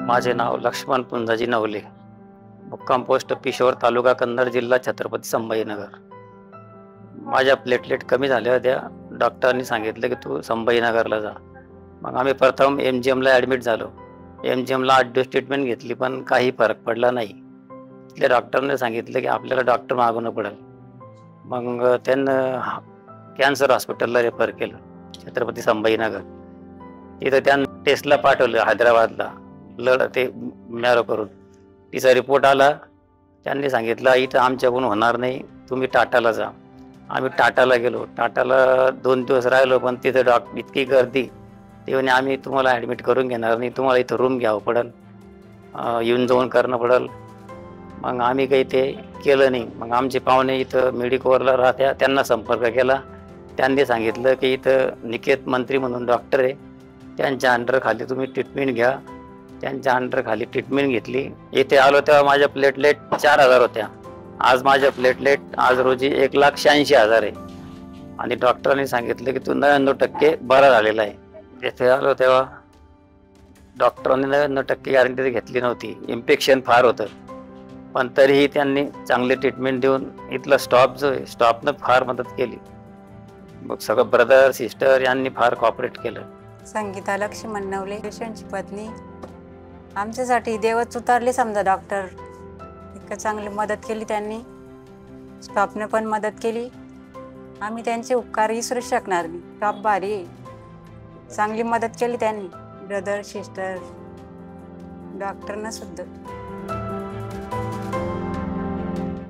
माझे नाव लक्ष्मण पुंजाजी नवले, मुक्काम पोस्ट पिशोर, तालुका कन्नड, जिल्हा छत्रपती संभाजीनगर. माझ्या प्लेटलेट कमी झाल्या होत्या. डॉक्टरांनी सांगितलं की तू संभाजीनगरला जा. मग आम्ही प्रथम MGMला ॲडमिट झालो. MGMला 8 दिवस ट्रीटमेंट घेतली, पण काही फरक पडला नाही. तिथल्या डॉक्टरने सांगितलं की आपल्याला डॉक्टर मागवणं पडेल. मग त्यांना कॅन्सर हॉस्पिटलला रेफर केलं, छत्रपती संभाजीनगर. तिथं त्यांना टेस्टला पाठवलं हैदराबादला, ब्लड ते मॅरो करून. तिचा रिपोर्ट आला. त्यांनी सांगितलं इथं आमच्याकडून होणार नाही, तुम्ही टाटाला जा. आम्ही टाटाला गेलो. टाटाला 2 दिवस राहिलो, पण तिथं इतकी गर्दी. ते म्हणे आम्ही तुम्हाला ॲडमिट करून घेणार नाही, तुम्हाला इथं रूम घ्यावं पडेल, येऊन जाऊन करणं पडेल. मग आम्ही काही ते केलं नाही. मग आमचे पाहुणे इथं मेडिकोवरला राहत्या, त्यांना संपर्क केला. त्यांनी सांगितलं की इथं निकेत मंत्री म्हणून डॉक्टर आहे, त्यांच्या अंडरखाली तुम्ही ट्रीटमेंट घ्या. त्यांच्या अंडरखाली ट्रीटमेंट घेतली. इथे आलो तेव्हा माझ्या प्लेटलेट 4000 होत्या. आज माझ्या प्लेटलेट आज रोजी 1,86,000 आहे. आणि डॉक्टरांनी सांगितलं की तू 99% बरा झालेला आहे. इथे आलो तेव्हा डॉक्टरांनी 99% गॅरंटी घेतली नव्हती. इन्फेक्शन फार होतं, पण तरीही त्यांनी चांगली ट्रीटमेंट देऊन इथला स्टाफ जो आहे, स्टाफनं फार मदत केली. मग सगळं ब्रदर सिस्टर यांनी फार कॉपरेट केलं. संगीता लक्ष्मण नवले, पेशंटची पत्नी. आमच्यासाठी देवच उतारले समजा. डॉक्टर इतकं चांगली मदत केली त्यांनी, स्टाफने पण मदत केली. आम्ही त्यांचे उपकार विसरू शकणार नाही. स्टाफ भारी आहे, चांगली मदत केली त्यांनी, ब्रदर सिस्टर डॉक्टरनं सुद्धा.